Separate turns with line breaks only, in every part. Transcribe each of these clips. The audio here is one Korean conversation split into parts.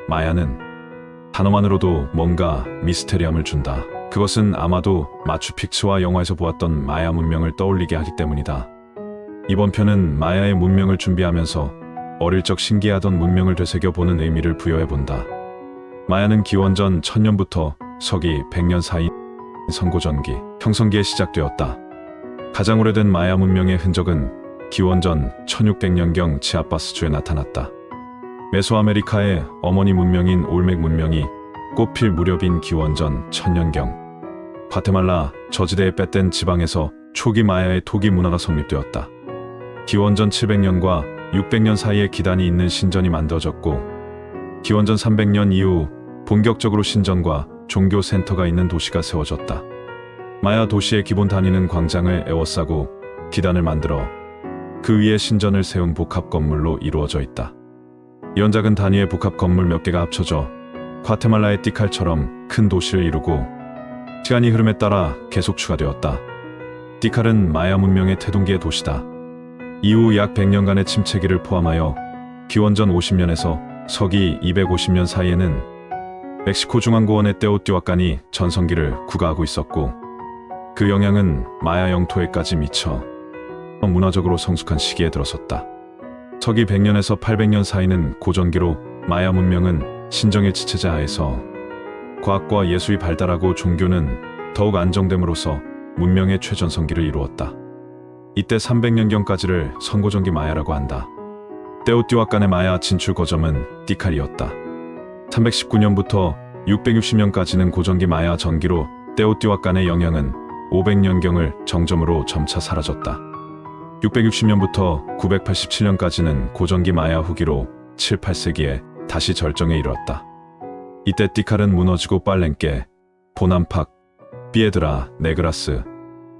마야는 단어만으로도 뭔가 미스테리함을 준다. 그것은 아마도 마추픽추와 영화에서 보았던 마야 문명을 떠올리게 하기 때문이다. 이번 편은 마야의 문명을 준비하면서 어릴 적 신기하던 문명을 되새겨보는 의미를 부여해본다. 마야는 기원전 1000년부터 서기 100년 사이 선고전기, 형성기에 시작되었다. 가장 오래된 마야 문명의 흔적은 기원전 1600년경 치아파스주에 나타났다. 메소아메리카의 어머니 문명인 올맥 문명이 꽃필 무렵인 기원전 1000년경 과테말라 저지대에 뺏댄 지방에서 초기 마야의 토기 문화가 성립되었다. 기원전 700년과 600년 사이에 기단이 있는 신전이 만들어졌고 기원전 300년 이후 본격적으로 신전과 종교 센터가 있는 도시가 세워졌다. 마야 도시의 기본 단위는 광장을 에워싸고 기단을 만들어 그 위에 신전을 세운 복합 건물로 이루어져 있다. 이런 작은 단위의 복합 건물 몇 개가 합쳐져 과테말라의 띠칼처럼 큰 도시를 이루고 시간이 흐름에 따라 계속 추가되었다. 띠칼은 마야 문명의 태동기의 도시다. 이후 약 100년간의 침체기를 포함하여 기원전 50년에서 서기 250년 사이에는 멕시코 중앙고원의 테오티와칸이 전성기를 구가하고 있었고 그 영향은 마야 영토에까지 미쳐 문화적으로 성숙한 시기에 들어섰다. 서기 100년에서 800년 사이는 고전기로 마야 문명은 신정의 지체자 하에서 과학과 예술이 발달하고 종교는 더욱 안정됨으로써 문명의 최전성기를 이루었다. 이때 300년경까지를 선고전기 마야라고 한다. 테오티와칸의 마야 진출 거점은 띠칼이었다. 319년부터 660년까지는 고전기 마야 전기로 테오티와칸의 영향은 500년경을 정점으로 점차 사라졌다. 660년부터 987년까지는 고전기 마야 후기로 7, 8세기에 다시 절정에 이르렀다. 이때 띠칼은 무너지고 빨랭께, 보남팍, 피에드라, 네그라스,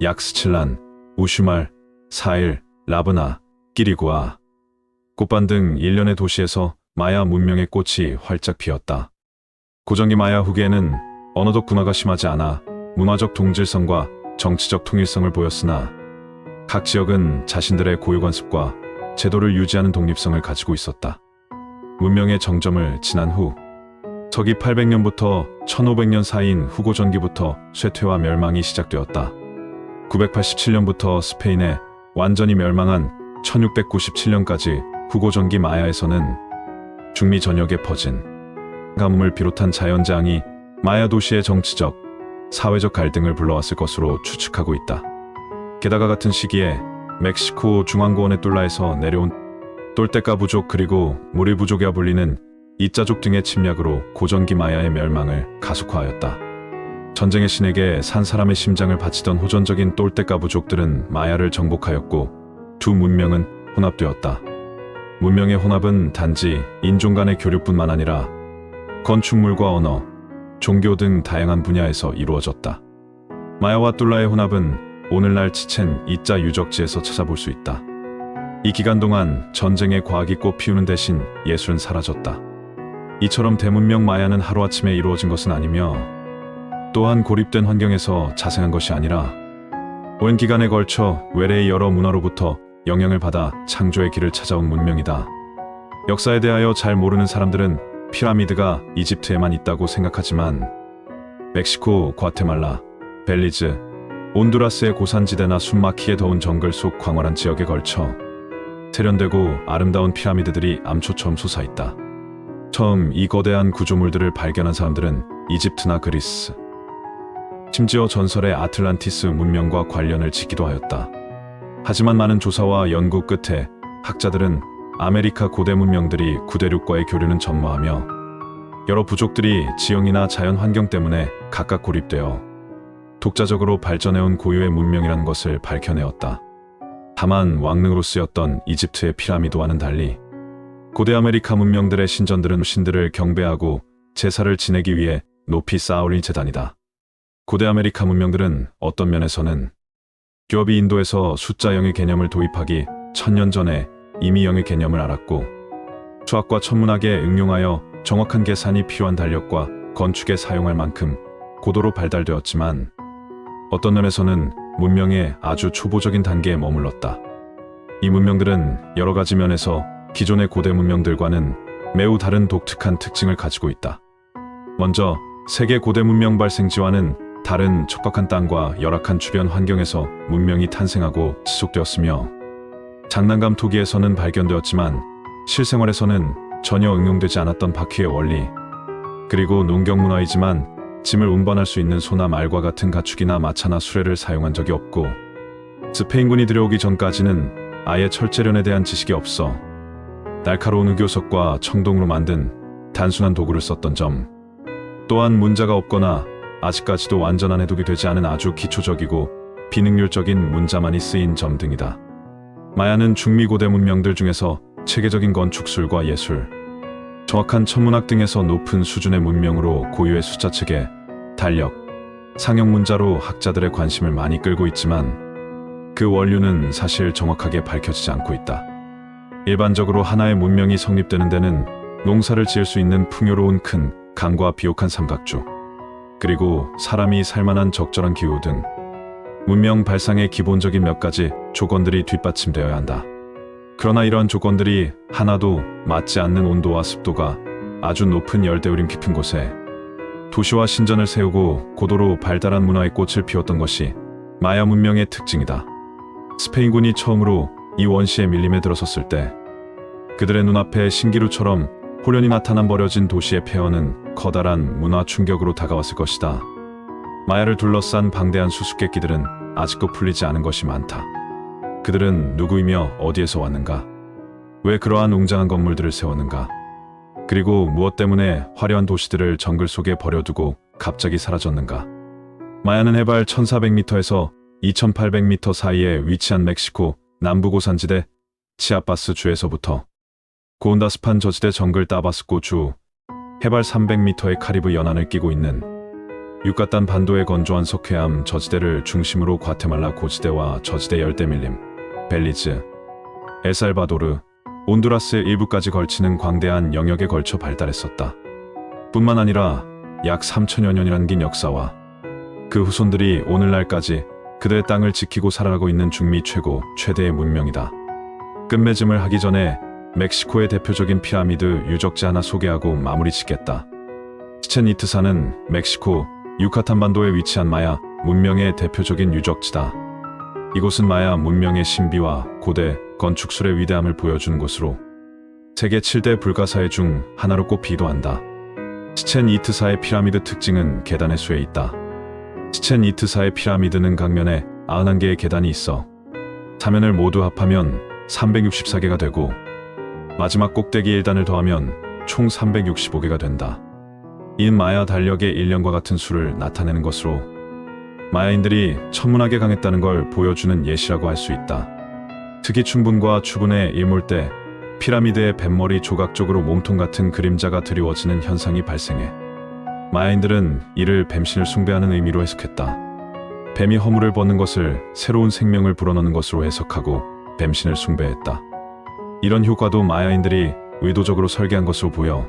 약스칠란, 우슈말, 사일, 라브나, 끼리구아, 꽃반 등 일련의 도시에서 마야 문명의 꽃이 활짝 피었다. 고전기 마야 후기에는 언어적 분화가 심하지 않아 문화적 동질성과 정치적 통일성을 보였으나 각 지역은 자신들의 고유관습과 제도를 유지하는 독립성을 가지고 있었다. 문명의 정점을 지난 후 서기 800년부터 1500년 사이인 후고전기부터 쇠퇴와 멸망이 시작되었다. 987년부터 스페인에 완전히 멸망한 1697년까지 후고전기 마야에서는 중미 전역에 퍼진 가뭄을 비롯한 자연재앙이 마야 도시의 정치적, 사회적 갈등을 불러왔을 것으로 추측하고 있다. 게다가 같은 시기에 멕시코 중앙고원의 똘라에서 내려온 똘테카 부족 그리고 무리 부족이라 불리는 이자족 등의 침략으로 고전기 마야의 멸망을 가속화하였다. 전쟁의 신에게 산 사람의 심장을 바치던 호전적인 똘테카 부족들은 마야를 정복하였고 두 문명은 혼합되었다. 문명의 혼합은 단지 인종 간의 교류뿐만 아니라 건축물과 언어, 종교 등 다양한 분야에서 이루어졌다. 마야와 똘라의 혼합은 오늘날 치첸 이자 유적지에서 찾아볼 수 있다. 이 기간 동안 전쟁의 과학이 꽃피우는 대신 예술은 사라졌다. 이처럼 대문명 마야는 하루아침에 이루어진 것은 아니며 또한 고립된 환경에서 자생한 것이 아니라 오랜 기간에 걸쳐 외래의 여러 문화로부터 영향을 받아 창조의 길을 찾아온 문명이다. 역사에 대하여 잘 모르는 사람들은 피라미드가 이집트에만 있다고 생각하지만 멕시코, 과테말라, 벨리즈, 온두라스의 고산지대나 숨막히게 더운 정글 속 광활한 지역에 걸쳐 세련되고 아름다운 피라미드들이 암초처럼 솟아있다. 처음 이 거대한 구조물들을 발견한 사람들은 이집트나 그리스, 심지어 전설의 아틀란티스 문명과 관련을 짓기도 하였다. 하지만 많은 조사와 연구 끝에 학자들은 아메리카 고대 문명들이 구대륙과의 교류는 전무하며 여러 부족들이 지형이나 자연 환경 때문에 각각 고립되어 독자적으로 발전해온 고유의 문명이라는 것을 밝혀내었다. 다만 왕릉으로 쓰였던 이집트의 피라미드와는 달리 고대 아메리카 문명들의 신전들은 신들을 경배하고 제사를 지내기 위해 높이 쌓아올린 제단이다. 고대 아메리카 문명들은 어떤 면에서는 기업이 인도에서 숫자 0의 개념을 도입하기 1000년 전에 이미 0의 개념을 알았고 수학과 천문학에 응용하여 정확한 계산이 필요한 달력과 건축에 사용할 만큼 고도로 발달되었지만 어떤 면에서는 문명의 아주 초보적인 단계에 머물렀다. 이 문명들은 여러 가지 면에서 기존의 고대 문명들과는 매우 다른 독특한 특징을 가지고 있다. 먼저 세계 고대 문명 발생지와는 다른 척박한 땅과 열악한 주변 환경에서 문명이 탄생하고 지속되었으며, 장난감 토기에서는 발견되었지만 실생활에서는 전혀 응용되지 않았던 바퀴의 원리, 그리고 농경 문화이지만 짐을 운반할 수 있는 소나 말과 같은 가축이나 마차나 수레를 사용한 적이 없고, 스페인군이 들여오기 전까지는 아예 철제련에 대한 지식이 없어 날카로운 의교석과 청동으로 만든 단순한 도구를 썼던 점, 또한 문자가 없거나 아직까지도 완전한 해독이 되지 않은 아주 기초적이고 비능률적인 문자만이 쓰인 점 등이다. 마야는 중미 고대 문명들 중에서 체계적인 건축술과 예술, 정확한 천문학 등에서 높은 수준의 문명으로 고유의 숫자체계, 달력, 상형 문자로 학자들의 관심을 많이 끌고 있지만 그 원류는 사실 정확하게 밝혀지지 않고 있다. 일반적으로 하나의 문명이 성립되는 데는 농사를 지을 수 있는 풍요로운 큰 강과 비옥한 삼각주, 그리고 사람이 살만한 적절한 기후 등 문명 발상의 기본적인 몇 가지 조건들이 뒷받침되어야 한다. 그러나 이러한 조건들이 하나도 맞지 않는 온도와 습도가 아주 높은 열대우림 깊은 곳에 도시와 신전을 세우고 고도로 발달한 문화의 꽃을 피웠던 것이 마야 문명의 특징이다. 스페인군이 처음으로 이 원시의 밀림에 들어섰을 때 그들의 눈앞에 신기루처럼 호련히 나타난 버려진 도시의 폐허는 커다란 문화 충격으로 다가왔을 것이다. 마야를 둘러싼 방대한 수수께끼들은 아직도 풀리지 않은 것이 많다. 그들은 누구이며 어디에서 왔는가? 왜 그러한 웅장한 건물들을 세웠는가? 그리고 무엇 때문에 화려한 도시들을 정글 속에 버려두고 갑자기 사라졌는가? 마야는 해발 1400m에서 2800m 사이에 위치한 멕시코 남부 고산지대 치아파스 주에서부터 고온다습한 저지대 정글 따바스코 주 해발 300m의 카리브 연안을 끼고 있는 유카탄 반도의 건조한 석회암 저지대를 중심으로 과테말라 고지대와 저지대 열대밀림, 벨리즈, 엘살바도르, 온두라스 일부까지 걸치는 광대한 영역에 걸쳐 발달했었다. 뿐만 아니라 약 3000여 년이란 긴 역사와 그 후손들이 오늘날까지 그들의 땅을 지키고 살아가고 있는 중미 최대의 문명이다. 끝맺음을 하기 전에 멕시코의 대표적인 피라미드 유적지 하나 소개하고 마무리 짓겠다. 치첸 이트산은 멕시코 유카탄 반도에 위치한 마야 문명의 대표적인 유적지다. 이곳은 마야 문명의 신비와 고대 건축술의 위대함을 보여주는 곳으로 세계 7대 불가사의 중 하나로 꼽히기도 한다. 치첸 이트사의 피라미드 특징은 계단의 수에 있다. 치첸 이트사의 피라미드는 각면에 91개의 계단이 있어 사면을 모두 합하면 364개가 되고 마지막 꼭대기 1단을 더하면 총 365개가 된다. 이 마야 달력의 일련과 같은 수를 나타내는 것으로 마야인들이 천문학에 강했다는 걸 보여주는 예시라고 할 수 있다. 특히 춘분과 추분의 일몰 때 피라미드의 뱃머리 조각 쪽으로 몸통 같은 그림자가 드리워지는 현상이 발생해 마야인들은 이를 뱀신을 숭배하는 의미로 해석했다. 뱀이 허물을 벗는 것을 새로운 생명을 불어넣는 것으로 해석하고 뱀신을 숭배했다. 이런 효과도 마야인들이 의도적으로 설계한 것으로 보여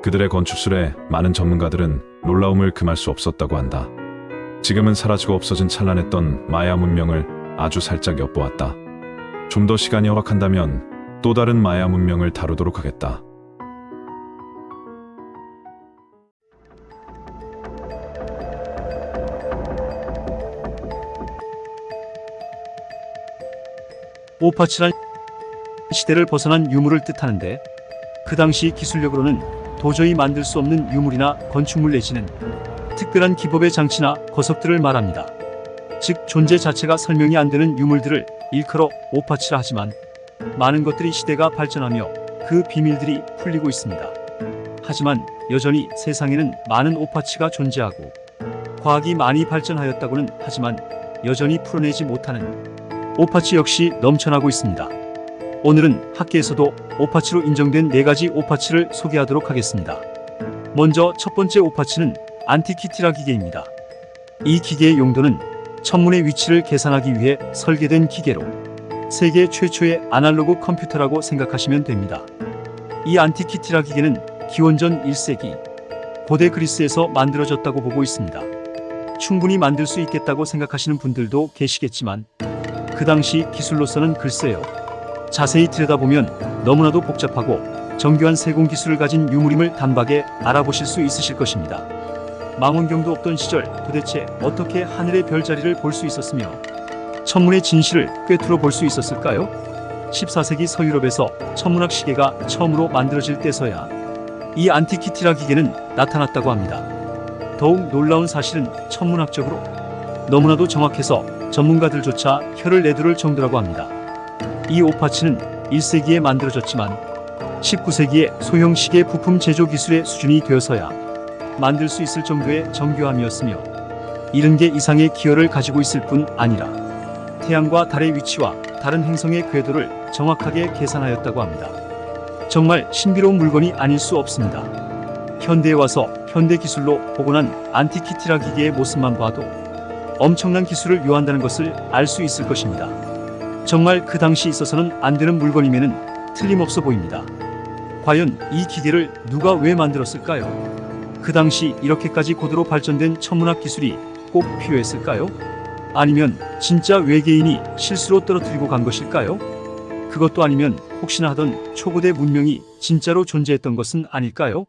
그들의 건축술에 많은 전문가들은 놀라움을 금할 수 없었다고 한다. 지금은 사라지고 없어진 찬란했던 마야 문명을 아주 살짝 엿보았다. 좀 더 시간이 허락한다면 또 다른 마야 문명을 다루도록 하겠다.
오파치란 시대를 벗어난 유물을 뜻하는데 그 당시 기술력으로는 도저히 만들 수 없는 유물이나 건축물 내지는 특별한 기법의 장치나 거석들을 말합니다. 즉 존재 자체가 설명이 안 되는 유물들을 일컬어 오파치라 하지만 많은 것들이 시대가 발전하며 그 비밀들이 풀리고 있습니다. 하지만 여전히 세상에는 많은 오파치가 존재하고 과학이 많이 발전하였다고는 하지만 여전히 풀어내지 못하는 오파치 역시 넘쳐나고 있습니다. 오늘은 학계에서도 오파치로 인정된 4가지 오파치를 소개하도록 하겠습니다. 먼저 첫 번째 오파치는 안티키티라 기계입니다. 이 기계의 용도는 천문의 위치를 계산하기 위해 설계된 기계로 세계 최초의 아날로그 컴퓨터라고 생각하시면 됩니다. 이 안티키티라 기계는 기원전 1세기 고대 그리스에서 만들어졌다고 보고 있습니다. 충분히 만들 수 있겠다고 생각하시는 분들도 계시겠지만 그 당시 기술로서는 글쎄요. 자세히 들여다보면 너무나도 복잡하고 정교한 세공 기술을 가진 유물임을 단박에 알아보실 수 있으실 것입니다. 망원경도 없던 시절 도대체 어떻게 하늘의 별자리를 볼 수 있었으며 천문의 진실을 꿰뚫어 볼 수 있었을까요? 14세기 서유럽에서 천문학 시계가 처음으로 만들어질 때서야 이 안티키티라 기계는 나타났다고 합니다. 더욱 놀라운 사실은 천문학적으로 너무나도 정확해서 전문가들조차 혀를 내두를 정도라고 합니다. 이 오파치는 1세기에 만들어졌지만 19세기에 소형 시계 부품 제조 기술의 수준이 되어서야 만들 수 있을 정도의 정교함이었으며 70개 이상의 기어를 가지고 있을 뿐 아니라 태양과 달의 위치와 다른 행성의 궤도를 정확하게 계산하였다고 합니다. 정말 신비로운 물건이 아닐 수 없습니다. 현대에 와서 현대 기술로 복원한 안티키티라 기계의 모습만 봐도 엄청난 기술을 요한다는 것을 알 수 있을 것입니다. 정말 그 당시 있어서는 안 되는 물건임에는 틀림없어 보입니다. 과연 이 기계를 누가 왜 만들었을까요? 그 당시 이렇게까지 고도로 발전된 천문학 기술이 꼭 필요했을까요? 아니면 진짜 외계인이 실수로 떨어뜨리고 간 것일까요? 그것도 아니면 혹시나 하던 초고대 문명이 진짜로 존재했던 것은 아닐까요?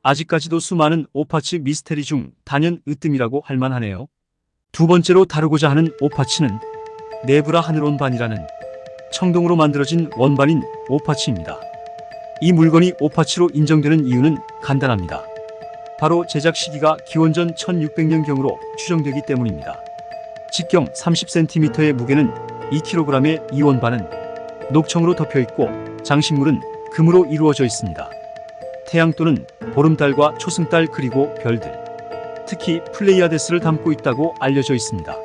아직까지도 수많은 오파치 미스테리 중 단연 으뜸이라고 할 만하네요. 두 번째로 다루고자 하는 오파치는 네브라 하늘원반이라는 청동으로 만들어진 원반인 오파치입니다. 이 물건이 오파치로 인정되는 이유는 간단합니다. 바로 제작 시기가 기원전 1600년경으로 추정되기 때문입니다. 직경 30cm의 무게는 2kg의 이 원반은 녹청으로 덮여 있고 장식물은 금으로 이루어져 있습니다. 태양 또는 보름달과 초승달 그리고 별들, 특히 플레이아데스를 담고 있다고 알려져 있습니다.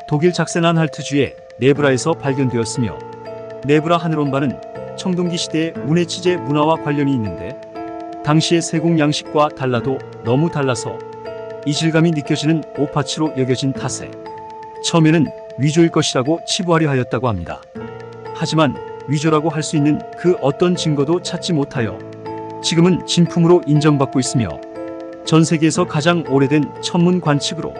독일 작센한 할트주의 네브라에서 발견되었으며 네브라 하늘원반은 청동기 시대의 운해치제 문화와 관련이 있는데 당시의 세공 양식과 달라도 너무 달라서 이질감이 느껴지는 오파치로 여겨진 탓에 처음에는 위조일 것이라고 치부하려 하였다고 합니다. 하지만 위조라고 할 수 있는 그 어떤 증거도 찾지 못하여 지금은 진품으로 인정받고 있으며 전 세계에서 가장 오래된 천문 관측으로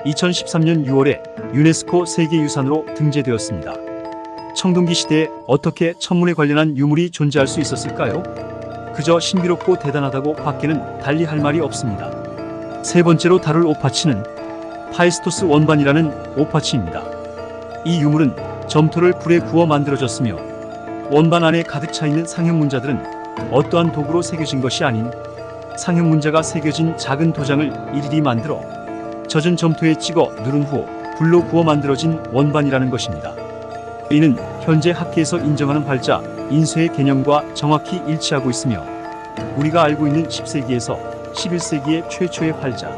2013년 6월에 유네스코 세계유산으로 등재되었습니다. 청동기 시대에 어떻게 천문에 관련한 유물이 존재할 수 있었을까요? 그저 신비롭고 대단하다고 밖에는 달리 할 말이 없습니다. 세 번째로 다룰 오파치는 파이스토스 원반이라는 오파치입니다. 이 유물은 점토를 불에 구워 만들어졌으며 원반 안에 가득 차 있는 상형 문자들은 어떠한 도구로 새겨진 것이 아닌 상형 문자가 새겨진 작은 도장을 일일이 만들어 젖은 점토에 찍어 누른 후 불로 구워 만들어진 원반이라는 것입니다. 이는 현재 학계에서 인정하는 활자, 인쇄의 개념과 정확히 일치하고 있으며 우리가 알고 있는 10세기에서 11세기의 최초의 활자,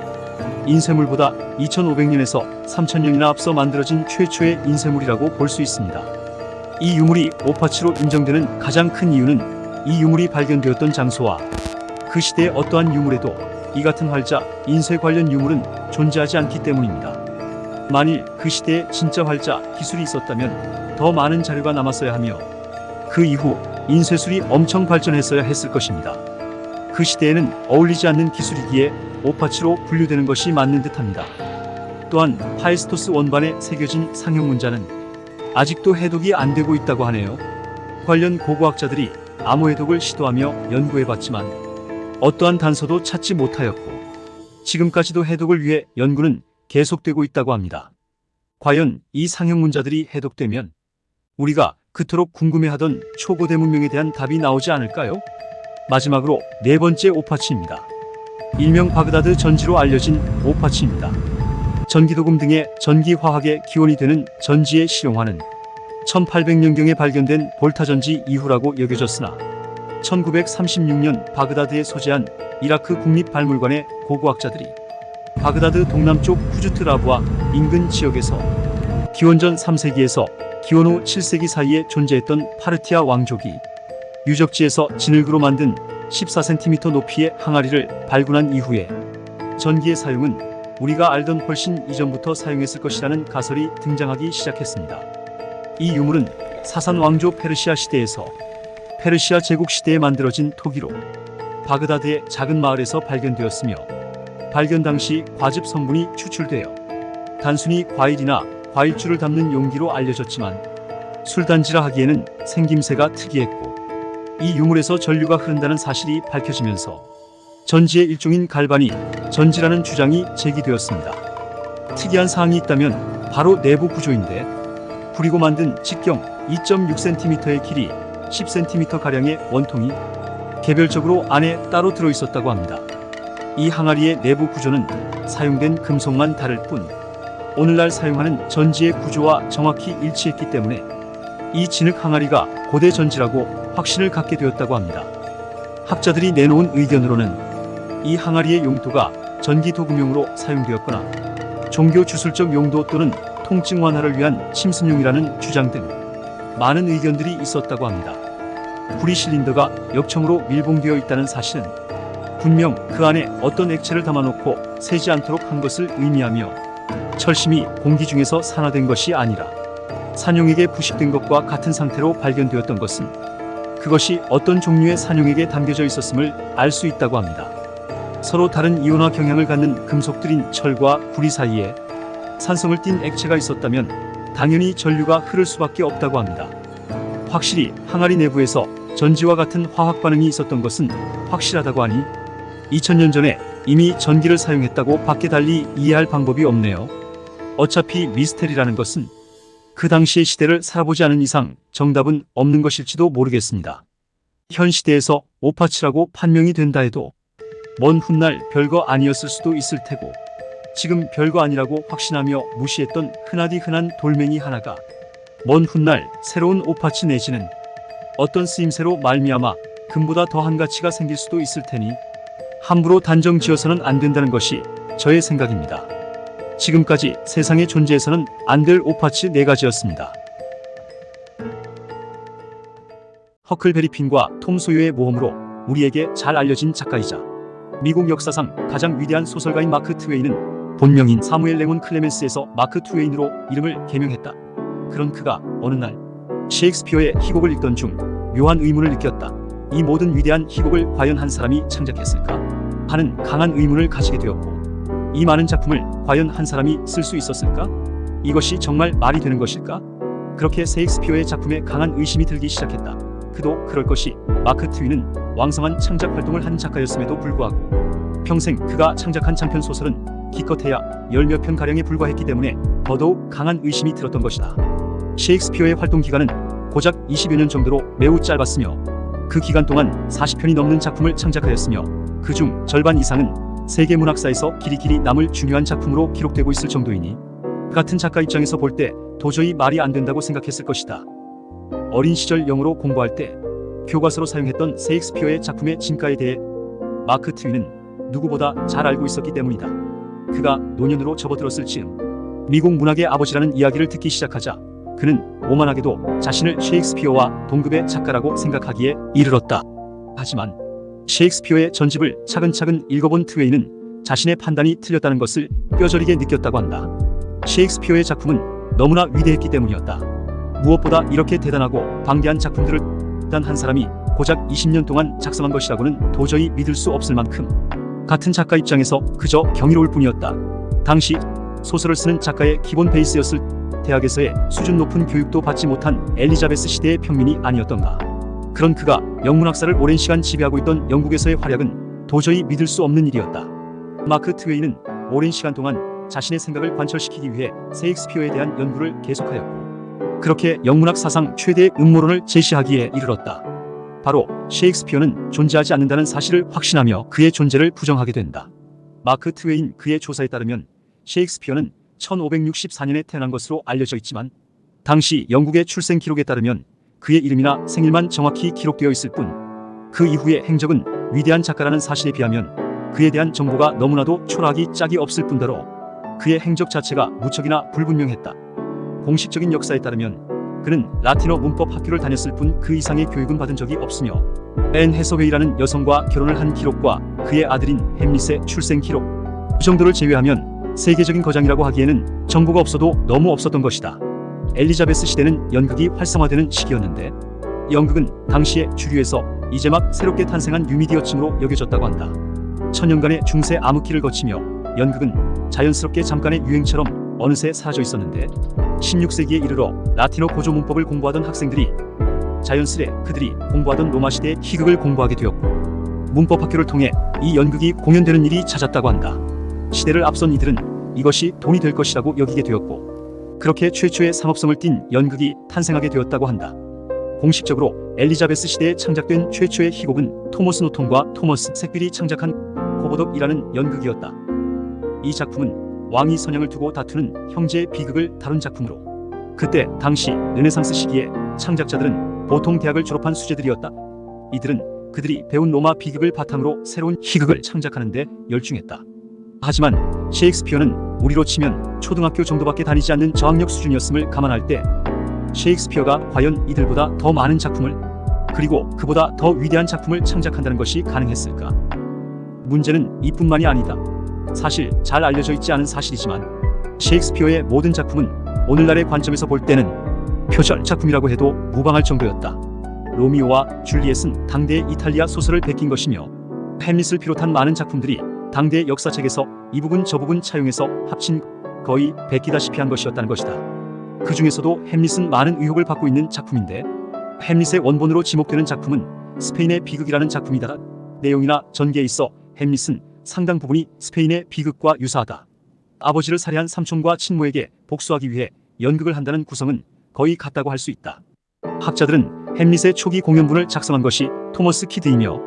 인쇄물보다 2500년에서 3000년이나 앞서 만들어진 최초의 인쇄물이라고 볼 수 있습니다. 이 유물이 오파치로 인정되는 가장 큰 이유는 이 유물이 발견되었던 장소와 그 시대의 어떠한 유물에도 이 같은 활자, 인쇄 관련 유물은 존재하지 않기 때문입니다. 만일 그 시대에 진짜 활자 기술이 있었다면 더 많은 자료가 남았어야 하며 그 이후 인쇄술이 엄청 발전했어야 했을 것입니다. 그 시대에는 어울리지 않는 기술이기에 오파치로 분류되는 것이 맞는 듯합니다. 또한 파이스토스 원반에 새겨진 상형 문자는 아직도 해독이 안 되고 있다고 하네요. 관련 고고학자들이 암호 해독을 시도하며 연구해봤지만 어떠한 단서도 찾지 못하였고 지금까지도 해독을 위해 연구는 계속되고 있다고 합니다. 과연 이 상형 문자들이 해독되면 우리가 그토록 궁금해하던 초고대 문명에 대한 답이 나오지 않을까요? 마지막으로 네 번째 오파치입니다. 일명 바그다드 전지로 알려진 오파치입니다. 전기도금 등의 전기화학의 기원이 되는 전지의 실용화는 1800년경에 발견된 볼타전지 이후라고 여겨졌으나 1936년 바그다드에 소재한 이라크 국립박물관의 고고학자들이 바그다드 동남쪽 후주트 라브와 인근 지역에서 기원전 3세기에서 기원 후 7세기 사이에 존재했던 파르티아 왕족이 유적지에서 진흙으로 만든 14cm 높이의 항아리를 발굴한 이후에 전기의 사용은 우리가 알던 훨씬 이전부터 사용했을 것이라는 가설이 등장하기 시작했습니다. 이 유물은 사산 왕조 페르시아 시대에서 페르시아 제국 시대에 만들어진 토기로 바그다드의 작은 마을에서 발견되었으며 발견 당시 과즙 성분이 추출되어 단순히 과일이나 과일주를 담는 용기로 알려졌지만 술단지라 하기에는 생김새가 특이했고 이 유물에서 전류가 흐른다는 사실이 밝혀지면서 전지의 일종인 갈반이 전지라는 주장이 제기되었습니다. 특이한 사항이 있다면 바로 내부 구조인데, 부리고 만든 직경 2.6cm의 길이 10cm가량의 원통이 개별적으로 안에 따로 들어있었다고 합니다. 이 항아리의 내부 구조는 사용된 금속만 다를 뿐 오늘날 사용하는 전지의 구조와 정확히 일치했기 때문에 이 진흙 항아리가 고대 전지라고 확신을 갖게 되었다고 합니다. 학자들이 내놓은 의견으로는 이 항아리의 용도가 전기 도금용으로 사용되었거나 종교 주술적 용도 또는 통증 완화를 위한 침습용이라는 주장 등 많은 의견들이 있었다고 합니다. 구리 실린더가 역청으로 밀봉되어 있다는 사실은 분명 그 안에 어떤 액체를 담아놓고 새지 않도록 한 것을 의미하며 철심이 공기 중에서 산화된 것이 아니라 산용액에 부식된 것과 같은 상태로 발견되었던 것은 그것이 어떤 종류의 산용액에 담겨져 있었음을 알 수 있다고 합니다. 서로 다른 이온화 경향을 갖는 금속들인 철과 구리 사이에 산성을 띤 액체가 있었다면 당연히 전류가 흐를 수밖에 없다고 합니다. 확실히 항아리 내부에서 전지와 같은 화학 반응이 있었던 것은 확실하다고 하니 2000년 전에 이미 전기를 사용했다고 밖에 달리 이해할 방법이 없네요. 어차피 미스테리라는 것은 그 당시의 시대를 살아보지 않은 이상 정답은 없는 것일지도 모르겠습니다. 현 시대에서 오파치라고 판명이 된다 해도 먼 훗날 별거 아니었을 수도 있을 테고, 지금 별거 아니라고 확신하며 무시했던 흔하디 흔한 돌멩이 하나가 먼 훗날 새로운 오파치 내지는 어떤 쓰임새로 말미암아 금보다 더한 가치가 생길 수도 있을 테니 함부로 단정 지어서는 안 된다는 것이 저의 생각입니다. 지금까지 세상에 존재해서는 안 될 오파치 4가지였습니다. 허클베리 핀과 톰 소요의 모험으로 우리에게 잘 알려진 작가이자 미국 역사상 가장 위대한 소설가인 마크 트웨인은 본명인 사무엘 랭온 클레멘스에서 마크 트웨인으로 이름을 개명했다. 그런 그가 어느 날 셰익스피어의 희곡을 읽던 중 묘한 의문을 느꼈다. 이 모든 위대한 희곡을 과연 한 사람이 창작했을까? 하는 강한 의문을 가지게 되었고, 이 많은 작품을 과연 한 사람이 쓸 수 있었을까? 이것이 정말 말이 되는 것일까? 그렇게 셰익스피어의 작품에 강한 의심이 들기 시작했다. 그도 그럴 것이 마크 트웨인은 왕성한 창작 활동을 한 작가였음에도 불구하고 평생 그가 창작한 장편 소설은 기껏해야 10몇 편가량에 불과했기 때문에 더더욱 강한 의심이 들었던 것이다. 셰익스피어의 활동 기간은 고작 20여 년 정도로 매우 짧았으며 그 기간 동안 40편이 넘는 작품을 창작하였으며 그중 절반 이상은 세계 문학사에서 길이 남을 중요한 작품으로 기록되고 있을 정도이니 같은 작가 입장에서 볼 때 도저히 말이 안 된다고 생각했을 것이다. 어린 시절 영어로 공부할 때 교과서로 사용했던 셰익스피어의 작품의 진가에 대해 마크 트웨인은 누구보다 잘 알고 있었기 때문이다. 그가 노년으로 접어들었을 즈음 미국 문학의 아버지라는 이야기를 듣기 시작하자 그는 오만하게도 자신을 셰익스피어와 동급의 작가라고 생각하기에 이르렀다. 하지만 셰익스피어의 전집을 차근차근 읽어본 트웨인은 자신의 판단이 틀렸다는 것을 뼈저리게 느꼈다고 한다. 셰익스피어의 작품은 너무나 위대했기 때문이었다. 무엇보다 이렇게 대단하고 방대한 작품들을 단 한 사람이 고작 20년 동안 작성한 것이라고는 도저히 믿을 수 없을 만큼 같은 작가 입장에서 그저 경이로울 뿐이었다. 당시 소설을 쓰는 작가의 기본 베이스였을 대학에서의 수준 높은 교육도 받지 못한 엘리자베스 시대의 평민이 아니었던가. 그런 그가 영문학사를 오랜 시간 지배하고 있던 영국에서의 활약은 도저히 믿을 수 없는 일이었다. 마크 트웨인은 오랜 시간 동안 자신의 생각을 관철시키기 위해 셰익스피어에 대한 연구를 계속하였고, 그렇게 영문학 사상 최대의 음모론을 제시하기에 이르렀다. 바로 셰익스피어는 존재하지 않는다는 사실을 확신하며 그의 존재를 부정하게 된다. 마크 트웨인 그의 조사에 따르면 셰익스피어는 1564년에 태어난 것으로 알려져 있지만 당시 영국의 출생 기록에 따르면 그의 이름이나 생일만 정확히 기록되어 있을 뿐 그 이후의 행적은 위대한 작가라는 사실에 비하면 그에 대한 정보가 너무나도 초라하기 짝이 없을 뿐더러 그의 행적 자체가 무척이나 불분명했다. 공식적인 역사에 따르면 그는 라틴어 문법 학교를 다녔을 뿐 그 이상의 교육은 받은 적이 없으며 앤 해서웨이라는 여성과 결혼을 한 기록과 그의 아들인 햄릿의 출생 기록, 그 정도를 제외하면 세계적인 거장이라고 하기에는 정보가 없어도 너무 없었던 것이다. 엘리자베스 시대는 연극이 활성화되는 시기였는데 연극은 당시의 주류에서 이제 막 새롭게 탄생한 뉴미디어층으로 여겨졌다고 한다. 천년간의 중세 암흑기를 거치며 연극은 자연스럽게 잠깐의 유행처럼 어느새 사라져 있었는데 16세기에 이르러 라틴어 고조 문법을 공부하던 학생들이 자연스레 그들이 공부하던 로마 시대의 희극을 공부하게 되었고 문법학교를 통해 이 연극이 공연되는 일이 잦았다고 한다. 시대를 앞선 이들은 이것이 돈이 될 것이라고 여기게 되었고 그렇게 최초의 상업성을 띤 연극이 탄생하게 되었다고 한다. 공식적으로 엘리자베스 시대에 창작된 최초의 희곡은 토머스 노톤과 토머스 색빌이 창작한 고보덕이라는 연극이었다. 이 작품은 왕이 선양을 두고 다투는 형제의 비극을 다룬 작품으로 그때 당시 르네상스 시기에 창작자들은 보통 대학을 졸업한 수재들이었다. 이들은 그들이 배운 로마 비극을 바탕으로 새로운 희극을 창작하는 데 열중했다. 하지만 셰익스피어는 우리로 치면 초등학교 정도밖에 다니지 않는 저학력 수준이었음을 감안할 때 셰익스피어가 과연 이들보다 더 많은 작품을 그리고 그보다 더 위대한 작품을 창작한다는 것이 가능했을까? 문제는 이뿐만이 아니다. 사실 잘 알려져 있지 않은 사실이지만 셰익스피어의 모든 작품은 오늘날의 관점에서 볼 때는 표절 작품이라고 해도 무방할 정도였다. 로미오와 줄리엣은 당대의 이탈리아 소설을 베낀 것이며 햄릿을 비롯한 많은 작품들이 당대의 역사책에서 이 부분 저 부분 차용해서 합친 거의 베끼다시피 한 것이었다는 것이다. 그 중에서도 햄릿은 많은 의혹을 받고 있는 작품인데 햄릿의 원본으로 지목되는 작품은 스페인의 비극이라는 작품이다. 내용이나 전개에 있어 햄릿은 상당 부분이 스페인의 비극과 유사하다. 아버지를 살해한 삼촌과 친모에게 복수하기 위해 연극을 한다는 구성은 거의 같다고 할 수 있다. 학자들은 햄릿의 초기 공연분을 작성한 것이 토머스 키드이며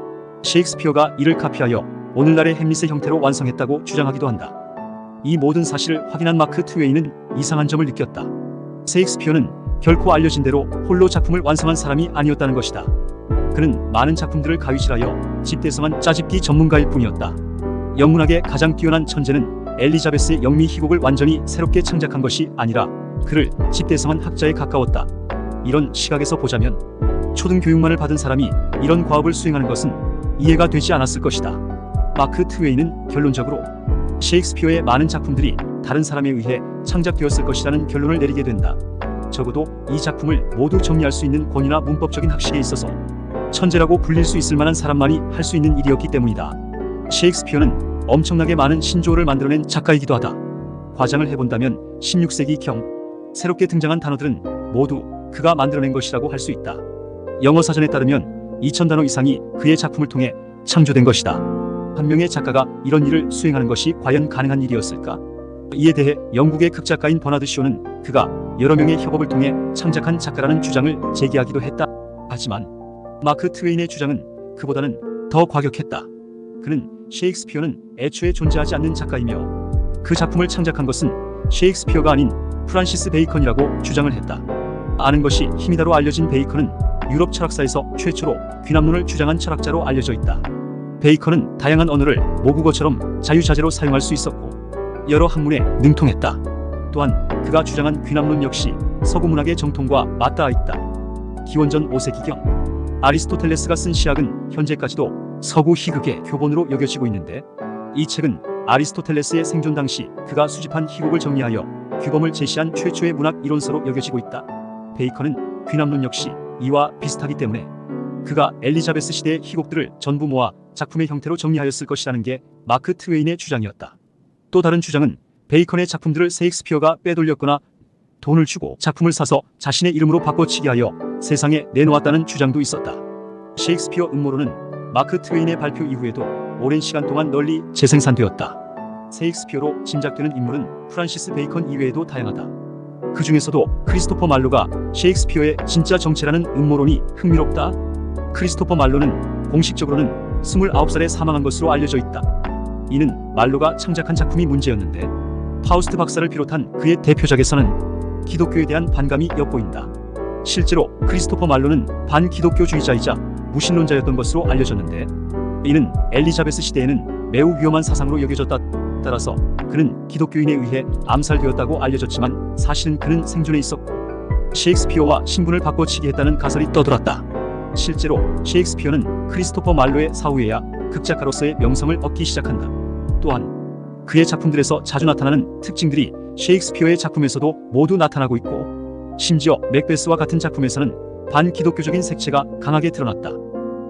셰익스피어가 이를 카피하여 오늘날의 햄릿의 형태로 완성했다고 주장하기도 한다. 이 모든 사실을 확인한 마크 트웨이는 이상한 점을 느꼈다. 셰익스피어는 결코 알려진 대로 홀로 작품을 완성한 사람이 아니었다는 것이다. 그는 많은 작품들을 가위질하여 집대성한 짜집기 전문가일 뿐이었다. 영문학의 가장 뛰어난 천재는 엘리자베스의 영미 희곡을 완전히 새롭게 창작한 것이 아니라 그를 집대성한 학자에 가까웠다. 이런 시각에서 보자면 초등교육만을 받은 사람이 이런 과업을 수행하는 것은 이해가 되지 않았을 것이다. 마크 트웨이는 결론적으로 셰익스피어의 많은 작품들이 다른 사람에 의해 창작되었을 것이라는 결론을 내리게 된다. 적어도 이 작품을 모두 정리할 수 있는 권위나 문법적인 학식에 있어서 천재라고 불릴 수 있을 만한 사람만이 할 수 있는 일이었기 때문이다. 셰익스피어는 엄청나게 많은 신조어를 만들어낸 작가이기도 하다. 과장을 해본다면 16세기경 새롭게 등장한 단어들은 모두 그가 만들어낸 것이라고 할 수 있다. 영어 사전에 따르면 2000단어 이상이 그의 작품을 통해 창조된 것이다. 한 명의 작가가 이런 일을 수행하는 것이 과연 가능한 일이었을까? 이에 대해 영국의 극작가인 버나드 쇼는 그가 여러 명의 협업을 통해 창작한 작가라는 주장을 제기하기도 했다. 하지만 마크 트웨인의 주장은 그보다는 더 과격했다. 그는 셰익스피어는 애초에 존재하지 않는 작가이며 그 작품을 창작한 것은 셰익스피어가 아닌 프란시스 베이컨이라고 주장을 했다. 아는 것이 힘이다로 알려진 베이컨은 유럽 철학사에서 최초로 귀납론을 주장한 철학자로 알려져 있다. 베이컨은 다양한 언어를 모국어처럼 자유자재로 사용할 수 있었고 여러 학문에 능통했다. 또한 그가 주장한 귀납론 역시 서구 문학의 정통과 맞닿아 있다. 기원전 5세기경 아리스토텔레스가 쓴 시학은 현재까지도 서구 희극의 교본으로 여겨지고 있는데 이 책은 아리스토텔레스의 생존 당시 그가 수집한 희곡을 정리하여 규범을 제시한 최초의 문학 이론서로 여겨지고 있다. 베이컨은 귀납론 역시 이와 비슷하기 때문에 그가 엘리자베스 시대의 희곡들을 전부 모아 작품의 형태로 정리하였을 것이라는 게 마크 트웨인의 주장이었다. 또 다른 주장은 베이컨의 작품들을 셰익스피어가 빼돌렸거나 돈을 주고 작품을 사서 자신의 이름으로 바꿔치기 하여 세상에 내놓았다는 주장도 있었다. 셰익스피어 음모론은 마크 트웨인의 발표 이후에도 오랜 시간 동안 널리 재생산되었다. 셰익스피어로 짐작되는 인물은 프란시스 베이컨 이외에도 다양하다. 그 중에서도 크리스토퍼 말로가 셰익스피어의 진짜 정체라는 음모론이 흥미롭다. 크리스토퍼 말로는 공식적으로는 29살에 사망한 것으로 알려져 있다. 이는 말로가 창작한 작품이 문제였는데 파우스트 박사를 비롯한 그의 대표작에서는 기독교에 대한 반감이 엿보인다. 실제로 크리스토퍼 말로는 반기독교주의자이자 무신론자였던 것으로 알려졌는데 이는 엘리자베스 시대에는 매우 위험한 사상으로 여겨졌다. 따라서 그는 기독교인에 의해 암살되었다고 알려졌지만 사실은 그는 생존해 있었고 셰익스피어와 신분을 바꿔치기 했다는 가설이 떠돌았다. 실제로 셰익스피어는 크리스토퍼 말로의 사후에야 극작가로서의 명성을 얻기 시작한다. 또한 그의 작품들에서 자주 나타나는 특징들이 셰익스피어의 작품에서도 모두 나타나고 있고 심지어 맥베스와 같은 작품에서는 반기독교적인 색채가 강하게 드러났다.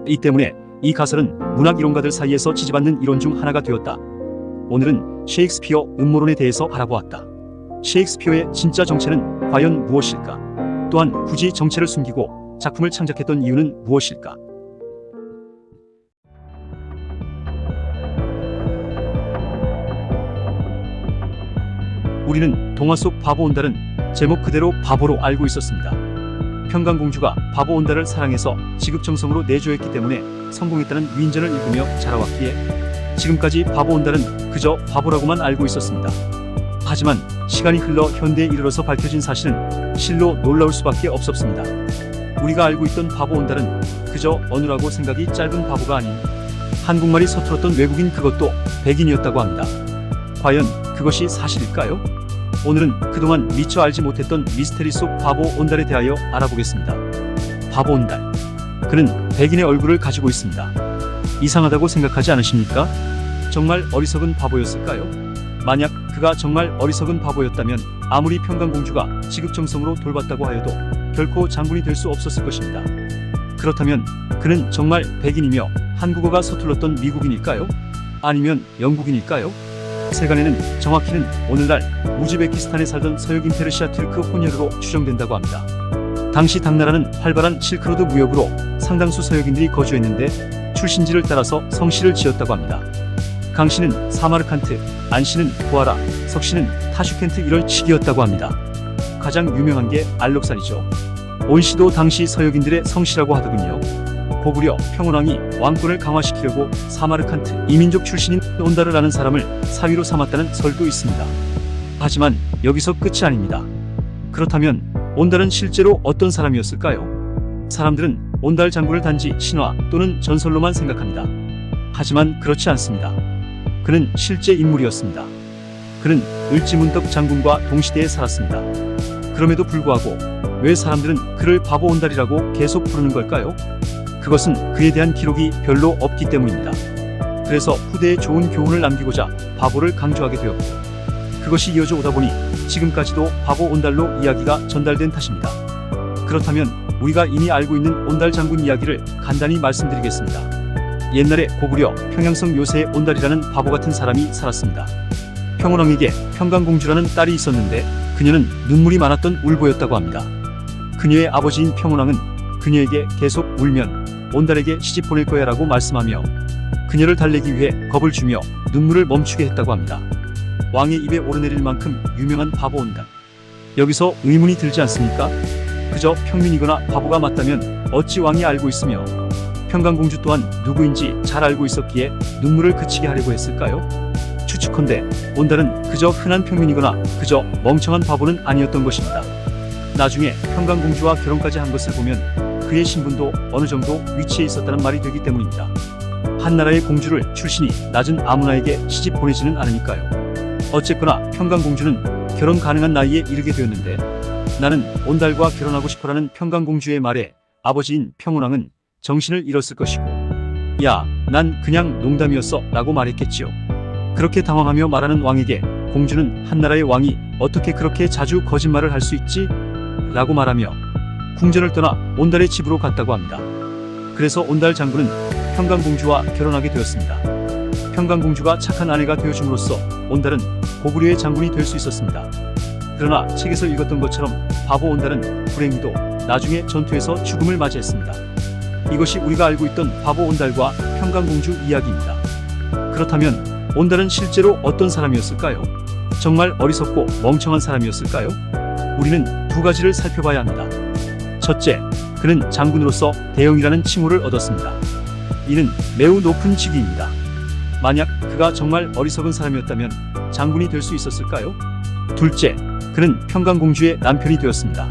이 때문에 이 가설은 문학 이론가들 사이에서 지지받는 이론 중 하나가 되었다. 오늘은 셰익스피어 음모론에 대해서 알아보았다. 셰익스피어의 진짜 정체는 과연 무엇일까? 또한 굳이 정체를 숨기고 작품을 창작했던 이유는 무엇일까? 우리는 동화 속 바보 온달은 제목 그대로 바보로 알고 있었습니다. 평강공주가 바보 온달을 사랑해서 지극정성으로 내조했기 때문에 성공했다는 위인전을 읽으며 자라왔기에 지금까지 바보 온달은 그저 바보라고만 알고 있었습니다. 하지만 시간이 흘러 현대에 이르러서 밝혀진 사실은 실로 놀라울 수밖에 없었습니다. 우리가 알고 있던 바보 온달은 그저 어느라고 생각이 짧은 바보가 아닌 한국말이 서툴었던 외국인, 그것도 백인이었다고 합니다. 과연 그것이 사실일까요? 오늘은 그동안 미처 알지 못했던 미스테리 속 바보 온달에 대하여 알아보겠습니다. 바보 온달. 그는 백인의 얼굴을 가지고 있습니다. 이상하다고 생각하지 않으십니까? 정말 어리석은 바보였을까요? 만약 그가 정말 어리석은 바보였다면 아무리 평강공주가 지극정성으로 돌봤다고 하여도 결코 장군이 될 수 없었을 것입니다. 그렇다면 그는 정말 백인이며 한국어가 서툴렀던 미국인일까요? 아니면 영국인일까요? 세간에는 정확히는 오늘날 우즈베키스탄에 살던 서역인 페르시아 튀르크 혼혈으로 추정된다고 합니다. 당시 당나라는 활발한 실크로드 무역으로 상당수 서역인들이 거주했는데 출신지를 따라서 성씨를 지었다고 합니다. 강 씨는 사마르칸트, 안 씨는 부하라, 석 씨는 타슈켄트 이런 식이었다고 합니다. 가장 유명한 게 알록살이죠. 온 씨도 당시 서역인들의 성씨라고 하더군요. 고구려 평온왕이 왕권을 강화시키려고 사마르칸트 이민족 출신인 온달을 아는 사람을 사위로 삼았다는 설도 있습니다. 하지만 여기서 끝이 아닙니다. 그렇다면 온달은 실제로 어떤 사람이었을까요? 사람들은 온달 장군을 단지 신화 또는 전설로만 생각합니다. 하지만 그렇지 않습니다. 그는 실제 인물이었습니다. 그는 을지문덕 장군과 동시대에 살았습니다. 그럼에도 불구하고 왜 사람들은 그를 바보 온달이라고 계속 부르는 걸까요? 그것은 그에 대한 기록이 별로 없기 때문입니다. 그래서 후대에 좋은 교훈을 남기고자 바보를 강조하게 되었고, 그것이 이어져 오다 보니 지금까지도 바보 온달로 이야기가 전달된 탓입니다. 그렇다면 우리가 이미 알고 있는 온달 장군 이야기를 간단히 말씀드리겠습니다. 옛날에 고구려 평양성 요새의 온달이라는 바보 같은 사람이 살았습니다. 평온왕에게 평강공주라는 딸이 있었는데 그녀는 눈물이 많았던 울보였다고 합니다. 그녀의 아버지인 평온왕은 그녀에게 계속 울면 온달에게 시집 보낼 거야 라고 말씀하며 그녀를 달래기 위해 겁을 주며 눈물을 멈추게 했다고 합니다. 왕의 입에 오르내릴 만큼 유명한 바보 온달. 여기서 의문이 들지 않습니까? 그저 평민이거나 바보가 맞다면 어찌 왕이 알고 있으며 평강공주 또한 누구인지 잘 알고 있었기에 눈물을 그치게 하려고 했을까요? 추측컨대 온달은 그저 흔한 평민이거나 그저 멍청한 바보는 아니었던 것입니다. 나중에 평강공주와 결혼까지 한 것을 보면 그의 신분도 어느 정도 위치에 있었다는 말이 되기 때문입니다. 한나라의 공주를 출신이 낮은 아무나에게 시집 보내지는 않으니까요. 어쨌거나 평강공주는 결혼 가능한 나이에 이르게 되었는데 나는 온달과 결혼하고 싶어라는 평강공주의 말에 아버지인 평온왕은 정신을 잃었을 것이고 야, 난 그냥 농담이었어 라고 말했겠지요. 그렇게 당황하며 말하는 왕에게 공주는 한나라의 왕이 어떻게 그렇게 자주 거짓말을 할 수 있지? 라고 말하며 궁전을 떠나 온달의 집으로 갔다고 합니다. 그래서 온달 장군은 평강공주와 결혼하게 되었습니다. 평강공주가 착한 아내가 되어줌으로써 온달은 고구려의 장군이 될 수 있었습니다. 그러나 책에서 읽었던 것처럼 바보 온달은 불행히도 나중에 전투에서 죽음을 맞이했습니다. 이것이 우리가 알고 있던 바보 온달과 평강공주 이야기입니다. 그렇다면 온달은 실제로 어떤 사람이었을까요? 정말 어리석고 멍청한 사람이었을까요? 우리는 두 가지를 살펴봐야 합니다. 첫째, 그는 장군으로서 대영이라는 칭호를 얻었습니다. 이는 매우 높은 직위입니다. 만약 그가 정말 어리석은 사람이었다면 장군이 될 수 있었을까요? 둘째, 그는 평강공주의 남편이 되었습니다.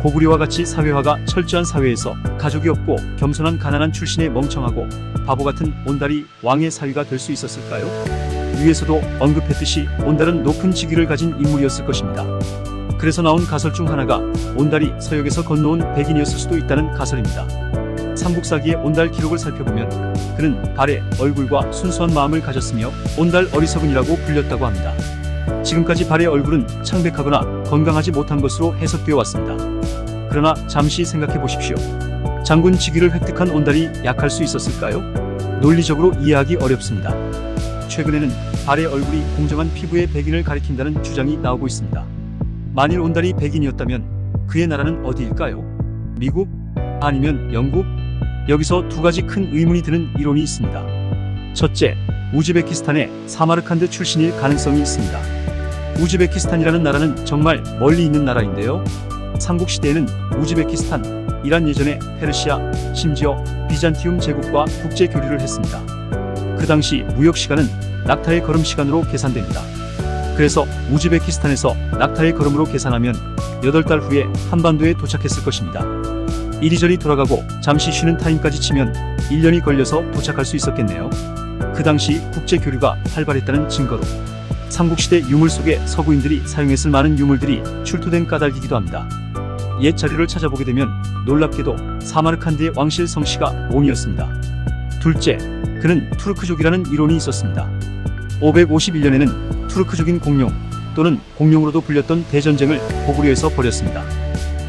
고구려와 같이 사회화가 철저한 사회에서 가족이 없고 겸손한 가난한 출신의 멍청하고 바보 같은 온달이 왕의 사위가 될 수 있었을까요? 위에서도 언급했듯이 온달은 높은 직위를 가진 인물이었을 것입니다. 그래서 나온 가설 중 하나가 온달이 서역에서 건너온 백인이었을 수도 있다는 가설입니다. 삼국사기의 온달 기록을 살펴보면 그는 발의 얼굴과 순수한 마음을 가졌으며 온달 어리석은이라고 불렸다고 합니다. 지금까지 발의 얼굴은 창백하거나 건강하지 못한 것으로 해석되어 왔습니다. 그러나 잠시 생각해 보십시오. 장군 직위를 획득한 온달이 약할 수 있었을까요? 논리적으로 이해하기 어렵습니다. 최근에는 발의 얼굴이 공정한 피부의 백인을 가리킨다는 주장이 나오고 있습니다. 만일 온달이 백인이었다면 그의 나라는 어디일까요? 미국? 아니면 영국? 여기서 두 가지 큰 의문이 드는 이론이 있습니다. 첫째, 우즈베키스탄의 사마르칸드 출신일 가능성이 있습니다. 우즈베키스탄이라는 나라는 정말 멀리 있는 나라인데요. 삼국시대에는 우즈베키스탄, 이란 예전에 페르시아, 심지어 비잔티움 제국과 국제 교류를 했습니다. 그 당시 무역 시간은 낙타의 걸음 시간으로 계산됩니다. 그래서 우즈베키스탄에서 낙타의 걸음으로 계산하면 8달 후에 한반도에 도착했을 것입니다. 이리저리 돌아가고 잠시 쉬는 타임까지 치면 1년이 걸려서 도착할 수 있었겠네요. 그 당시 국제 교류가 활발했다는 증거로 삼국시대 유물 속에 서구인들이 사용했을 많은 유물들이 출토된 까닭이기도 합니다. 옛 자료를 찾아보게 되면 놀랍게도 사마르칸드의 왕실 성씨가 옹이었습니다. 둘째, 그는 투르크족이라는 이론이 있었습니다. 551년에는 투르크족인 공룡 또는 공룡으로도 불렸던 대전쟁을 고구려에서 벌였습니다.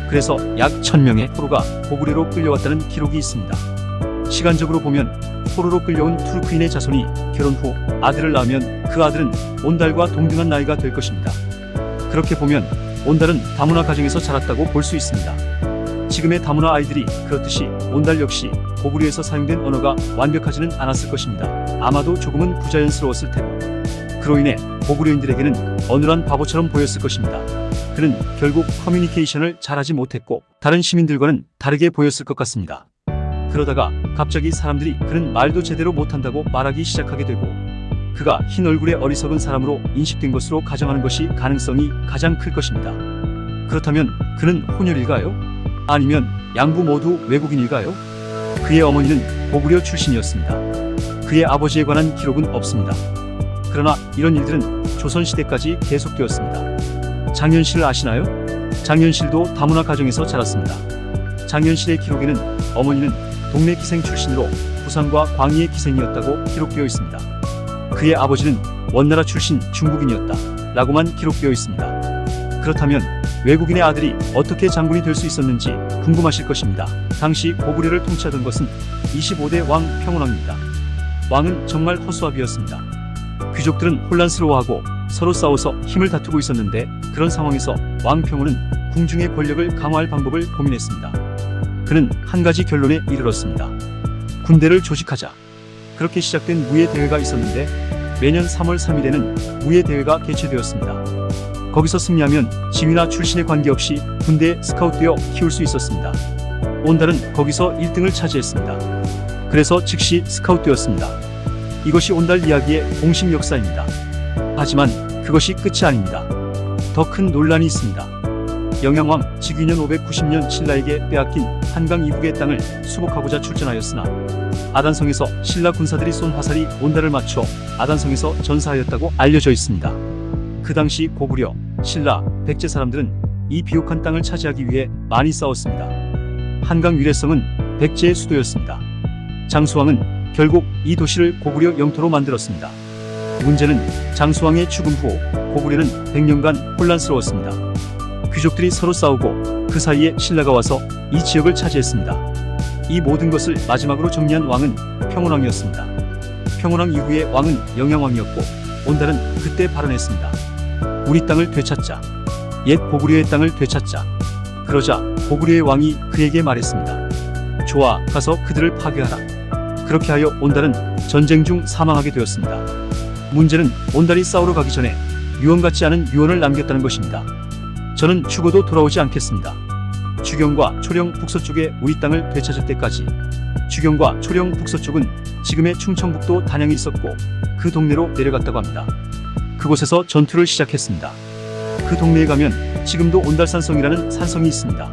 그래서 약 1000명의 포로가 고구려로 끌려왔다는 기록이 있습니다. 시간적으로 보면 포로로 끌려온 투르크인의 자손이 결혼 후 아들을 낳으면 그 아들은 온달과 동등한 나이가 될 것입니다. 그렇게 보면 온달은 다문화 가정에서 자랐다고 볼 수 있습니다. 지금의 다문화 아이들이 그렇듯이 온달 역시 고구려에서 사용된 언어가 완벽하지는 않았을 것입니다. 아마도 조금은 부자연스러웠을 테고 그로 인해 고구려인들에게는 어눌한 바보처럼 보였을 것입니다. 그는 결국 커뮤니케이션을 잘하지 못했고 다른 시민들과는 다르게 보였을 것 같습니다. 그러다가 갑자기 사람들이 그는 말도 제대로 못한다고 말하기 시작하게 되고 그가 흰 얼굴의 어리석은 사람으로 인식된 것으로 가정하는 것이 가능성이 가장 클 것입니다. 그렇다면 그는 혼혈일까요? 아니면 양부 모두 외국인일까요? 그의 어머니는 고구려 출신이었습니다. 그의 아버지에 관한 기록은 없습니다. 그러나 이런 일들은 조선시대까지 계속되었습니다. 장현실을 아시나요? 장현실도 다문화 가정에서 자랐습니다. 장현실의 기록에는 어머니는 동네 기생 출신으로 부산과 광희의 기생이었다고 기록되어 있습니다. 그의 아버지는 원나라 출신 중국인이었다 라고만 기록되어 있습니다. 그렇다면 외국인의 아들이 어떻게 장군이 될 수 있었는지 궁금하실 것입니다. 당시 고구려를 통치하던 것은 25대 왕 평원왕입니다. 왕은 정말 허수아비였습니다. 귀족들은 혼란스러워하고 서로 싸워서 힘을 다투고 있었는데 그런 상황에서 왕 평원은 궁중의 권력을 강화할 방법을 고민했습니다. 그는 한 가지 결론에 이르렀습니다. 군대를 조직하자. 그렇게 시작된 무예대회가 있었는데 매년 3월 3일에는 무예대회가 개최되었습니다. 거기서 승리하면 지위나 출신에 관계없이 군대에 스카웃되어 키울 수 있었습니다. 온달은 거기서 1등을 차지했습니다. 그래서 즉시 스카웃되었습니다. 이것이 온달 이야기의 공식 역사입니다. 하지만 그것이 끝이 아닙니다. 더 큰 논란이 있습니다. 영양왕 직위년 590년 신라에게 빼앗긴 한강 이북의 땅을 수복하고자 출전하였으나 아단성에서 신라 군사들이 쏜 화살이 온달을 맞춰 아단성에서 전사하였다고 알려져 있습니다. 그 당시 고구려, 신라, 백제 사람들은 이 비옥한 땅을 차지하기 위해 많이 싸웠습니다. 한강 위례성은 백제의 수도였습니다. 장수왕은 결국 이 도시를 고구려 영토로 만들었습니다. 문제는 장수왕의 죽음 후 고구려는 100년간 혼란스러웠습니다. 귀족들이 서로 싸우고 그 사이에 신라가 와서 이 지역을 차지했습니다. 이 모든 것을 마지막으로 정리한 왕은 평원왕이었습니다. 평원왕 이후의 왕은 영양왕이었고 온달은 그때 발언했습니다. 우리 땅을 되찾자. 옛 고구려의 땅을 되찾자. 그러자 고구려의 왕이 그에게 말했습니다. 좋아, 가서 그들을 파괴하라. 그렇게 하여 온달은 전쟁 중 사망하게 되었습니다. 문제는 온달이 싸우러 가기 전에 유언 같지 않은 유언을 남겼다는 것입니다. 저는 죽어도 돌아오지 않겠습니다. 주경과 초령 북서쪽에 우리 땅을 되찾을 때까지. 주경과 초령 북서쪽은 지금의 충청북도 단양에 있었고 그 동네로 내려갔다고 합니다. 그곳에서 전투를 시작했습니다. 그 동네에 가면 지금도 온달산성이라는 산성이 있습니다.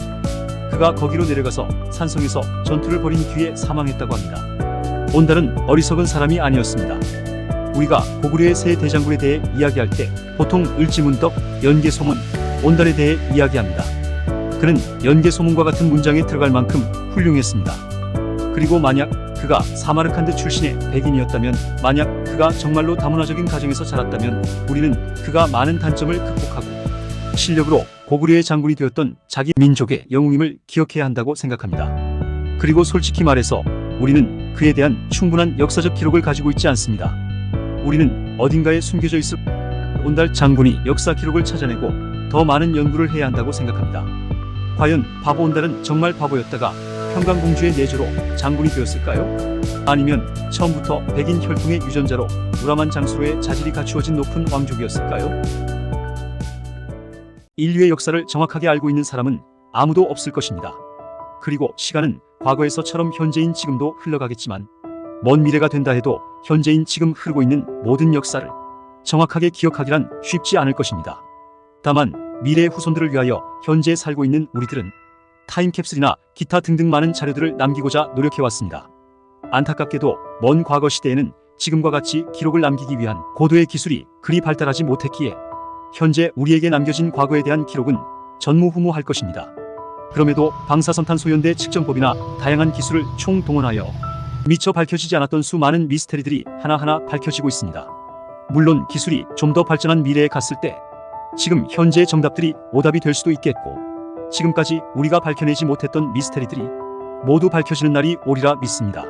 그가 거기로 내려가서 산성에서 전투를 벌인 뒤에 사망했다고 합니다. 온달은 어리석은 사람이 아니었습니다. 우리가 고구려의 세 대장군에 대해 이야기할 때 보통 을지문덕, 연개소문, 온달에 대해 이야기합니다. 그는 연개소문과 같은 문장에 들어갈 만큼 훌륭했습니다. 그리고 만약 그가 사마르칸드 출신의 백인이었다면, 만약 그가 정말로 다문화적인 가정에서 자랐다면 우리는 그가 많은 단점을 극복하고 실력으로 고구려의 장군이 되었던 자기 민족의 영웅임을 기억해야 한다고 생각합니다. 그리고 솔직히 말해서 우리는 그에 대한 충분한 역사적 기록을 가지고 있지 않습니다. 우리는 어딘가에 숨겨져 있을 온달 장군이 역사 기록을 찾아내고 더 많은 연구를 해야 한다고 생각합니다. 과연 바보 온달은 정말 바보였다가 평강공주의 내조로 장군이 되었을까요? 아니면 처음부터 백인 혈통의 유전자로 우람한 장수로의 자질이 갖추어진 높은 왕족이었을까요? 인류의 역사를 정확하게 알고 있는 사람은 아무도 없을 것입니다. 그리고 시간은 과거에서처럼 현재인 지금도 흘러가겠지만 먼 미래가 된다 해도 현재인 지금 흐르고 있는 모든 역사를 정확하게 기억하기란 쉽지 않을 것입니다. 다만 미래의 후손들을 위하여 현재에 살고 있는 우리들은 타임캡슐이나 기타 등등 많은 자료들을 남기고자 노력해왔습니다. 안타깝게도 먼 과거 시대에는 지금과 같이 기록을 남기기 위한 고도의 기술이 그리 발달하지 못했기에 현재 우리에게 남겨진 과거에 대한 기록은 전무후무할 것입니다. 그럼에도 방사선탄 소연대 측정법이나 다양한 기술을 총동원하여 미처 밝혀지지 않았던 수많은 미스테리들이 하나하나 밝혀지고 있습니다. 물론 기술이 좀 더 발전한 미래에 갔을 때 지금 현재의 정답들이 오답이 될 수도 있겠고 지금까지 우리가 밝혀내지 못했던 미스테리들이 모두 밝혀지는 날이 오리라 믿습니다.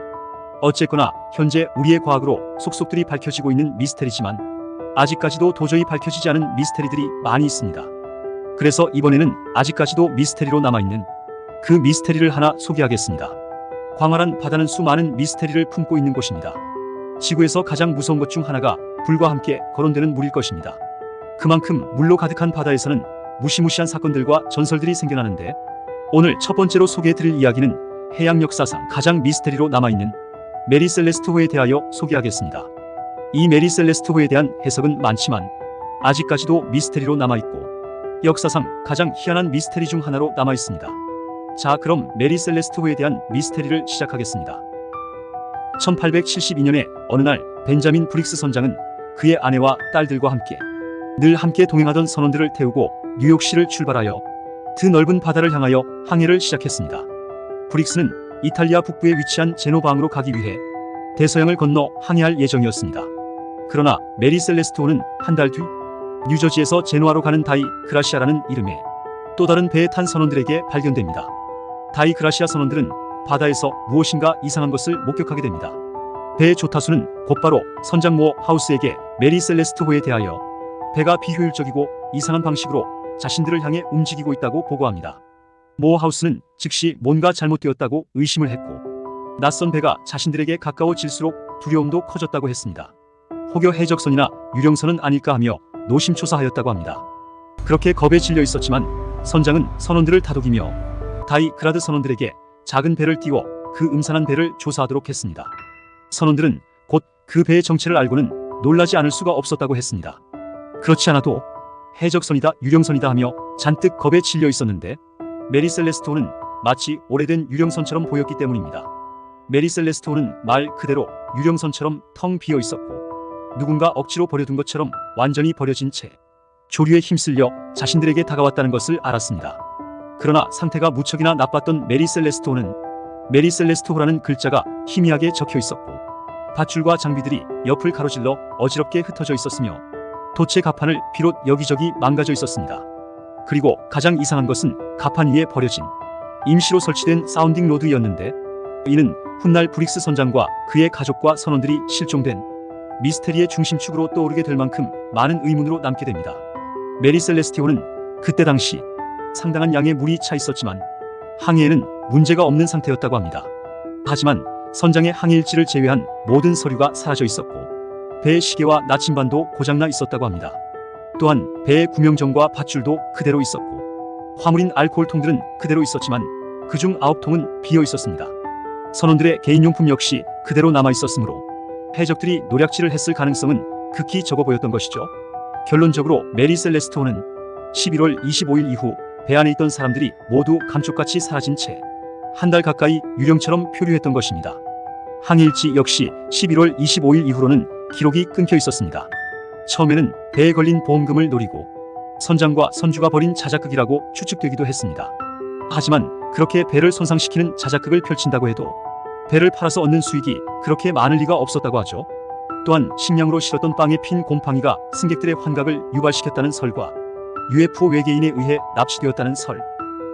어쨌거나 현재 우리의 과학으로 속속들이 밝혀지고 있는 미스테리지만 아직까지도 도저히 밝혀지지 않은 미스테리들이 많이 있습니다. 그래서 이번에는 아직까지도 미스테리로 남아있는 그 미스테리를 하나 소개하겠습니다. 광활한 바다는 수많은 미스테리를 품고 있는 곳입니다. 지구에서 가장 무서운 것 중 하나가 불과 함께 거론되는 물일 것입니다. 그만큼 물로 가득한 바다에서는 무시무시한 사건들과 전설들이 생겨나는데 오늘 첫 번째로 소개해드릴 이야기는 해양 역사상 가장 미스테리로 남아있는 메리 셀레스트 호에 대하여 소개하겠습니다. 이 메리 셀레스트 호에 대한 해석은 많지만 아직까지도 미스테리로 남아있고 역사상 가장 희한한 미스테리 중 하나로 남아있습니다. 자, 그럼 메리 셀레스트 호에 대한 미스테리를 시작하겠습니다. 1872년에 어느 날 벤자민 브릭스 선장은 그의 아내와 딸들과 함께 늘 함께 동행하던 선원들을 태우고 뉴욕시를 출발하여 드넓은 바다를 향하여 항해를 시작했습니다. 브릭스는 이탈리아 북부에 위치한 제노바항으로 가기 위해 대서양을 건너 항해할 예정이었습니다. 그러나 메리 셀레스트 호는 한 달 뒤 뉴저지에서 제노아로 가는 다이 그라시아라는 이름의 또 다른 배에 탄 선원들에게 발견됩니다. 다이 그라시아 선원들은 바다에서 무엇인가 이상한 것을 목격하게 됩니다. 배의 조타수는 곧바로 선장 모 하우스에게 메리 셀레스트 호에 대하여 배가 비효율적이고 이상한 방식으로 자신들을 향해 움직이고 있다고 보고합니다. 모 하우스는 즉시 뭔가 잘못되었다고 의심을 했고 낯선 배가 자신들에게 가까워질수록 두려움도 커졌다고 했습니다. 혹여 해적선이나 유령선은 아닐까 하며 노심초사하였다고 합니다. 그렇게 겁에 질려 있었지만 선장은 선원들을 다독이며 다이 그라드 선원들에게 작은 배를 띄워 그 음산한 배를 조사하도록 했습니다. 선원들은 곧 그 배의 정체를 알고는 놀라지 않을 수가 없었다고 했습니다. 그렇지 않아도 해적선이다 유령선이다 하며 잔뜩 겁에 질려 있었는데 메리 셀레스트 호는 마치 오래된 유령선처럼 보였기 때문입니다. 메리 셀레스트 호는 말 그대로 유령선처럼 텅 비어 있었고 누군가 억지로 버려둔 것처럼 완전히 버려진 채 조류에 힘쓸려 자신들에게 다가왔다는 것을 알았습니다. 그러나 상태가 무척이나 나빴던 메리 셀레스트 호는 메리 셀레스트 호라는 글자가 희미하게 적혀 있었고 밧줄과 장비들이 옆을 가로질러 어지럽게 흩어져 있었으며 돛의 갑판을 비롯 여기저기 망가져 있었습니다. 그리고 가장 이상한 것은 갑판 위에 버려진 임시로 설치된 사운딩 로드였는데 이는 훗날 브릭스 선장과 그의 가족과 선원들이 실종된 미스테리의 중심축으로 떠오르게 될 만큼 많은 의문으로 남게 됩니다. 메리 셀레스트 호는 그때 당시 상당한 양의 물이 차 있었지만 항해에는 문제가 없는 상태였다고 합니다. 하지만 선장의 항해일지를 제외한 모든 서류가 사라져 있었고 배의 시계와 나침반도 고장나 있었다고 합니다. 또한 배의 구명정과 밧줄도 그대로 있었고 화물인 알코올통들은 그대로 있었지만 그중 9통은 비어 있었습니다. 선원들의 개인용품 역시 그대로 남아 있었으므로 해적들이 노략질을 했을 가능성은 극히 적어 보였던 것이죠. 결론적으로 메리 셀레스트 호는 11월 25일 이후 배 안에 있던 사람들이 모두 감쪽같이 사라진 채 한 달 가까이 유령처럼 표류했던 것입니다. 항해일지 역시 11월 25일 이후로는 기록이 끊겨 있었습니다. 처음에는 배에 걸린 보험금을 노리고 선장과 선주가 벌인 자작극이라고 추측되기도 했습니다. 하지만 그렇게 배를 손상시키는 자작극을 펼친다고 해도 배를 팔아서 얻는 수익이 그렇게 많을 리가 없었다고 하죠. 또한 식량으로 실었던 빵에 핀 곰팡이가 승객들의 환각을 유발시켰다는 설과 UFO 외계인에 의해 납치되었다는 설,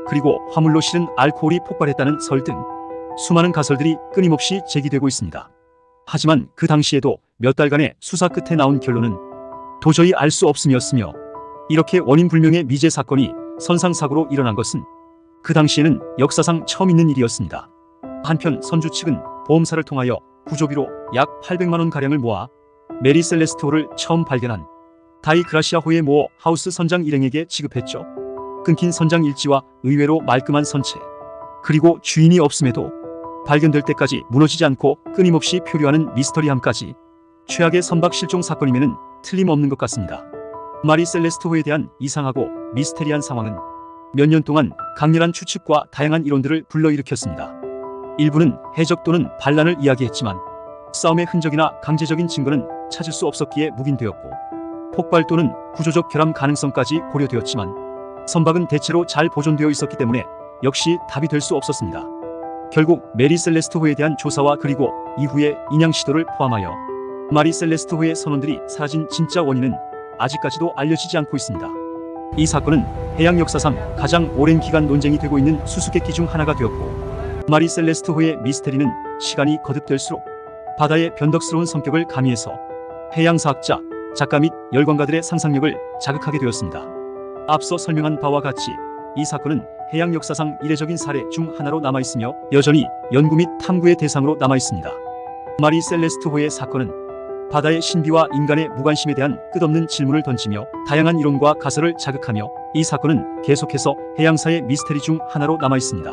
그리고 화물로 실은 알코올이 폭발했다는 설 등 수많은 가설들이 끊임없이 제기되고 있습니다. 하지만 그 당시에도 몇 달간의 수사 끝에 나온 결론은 도저히 알 수 없음이었으며 이렇게 원인불명의 미제 사건이 선상사고로 일어난 것은 그 당시에는 역사상 처음 있는 일이었습니다. 한편 선주 측은 보험사를 통하여 구조비로 약 800만 원 가량을 모아 메리 셀레스토호를 처음 발견한 다이 그라시아 호의 모어 하우스 선장 일행에게 지급했죠. 끊긴 선장 일지와 의외로 말끔한 선체, 그리고 주인이 없음에도 발견될 때까지 무너지지 않고 끊임없이 표류하는 미스터리함까지 최악의 선박 실종 사건임에는 틀림없는 것 같습니다. 마리 셀레스토호에 대한 이상하고 미스테리한 상황은 몇 년 동안 강렬한 추측과 다양한 이론들을 불러일으켰습니다. 일부는 해적 또는 반란을 이야기했지만 싸움의 흔적이나 강제적인 증거는 찾을 수 없었기에 묵인되었고, 폭발 또는 구조적 결함 가능성까지 고려되었지만 선박은 대체로 잘 보존되어 있었기 때문에 역시 답이 될 수 없었습니다. 결국 메리 셀레스토호에 대한 조사와 그리고 이후의 인양 시도를 포함하여 마리 셀레스토호의 선원들이 사라진 진짜 원인은 아직까지도 알려지지 않고 있습니다. 이 사건은 해양 역사상 가장 오랜 기간 논쟁이 되고 있는 수수께끼 중 하나가 되었고, 마리 셀레스토호의 미스테리는 시간이 거듭될수록 바다의 변덕스러운 성격을 가미해서 해양사학자, 작가 및 열광가들의 상상력을 자극하게 되었습니다. 앞서 설명한 바와 같이 이 사건은 해양 역사상 이례적인 사례 중 하나로 남아있으며 여전히 연구 및 탐구의 대상으로 남아있습니다. 마리 셀레스토호의 사건은 바다의 신비와 인간의 무관심에 대한 끝없는 질문을 던지며 다양한 이론과 가설을 자극하며, 이 사건은 계속해서 해양사의 미스테리 중 하나로 남아있습니다.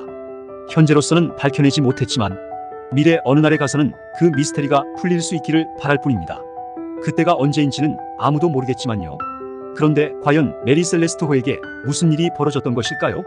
현재로서는 밝혀내지 못했지만 미래 어느 날에 가서는 그 미스테리가 풀릴 수 있기를 바랄 뿐입니다. 그때가 언제인지는 아무도 모르겠지만요. 그런데 과연 메리 셀레스토호에게 무슨 일이 벌어졌던 것일까요?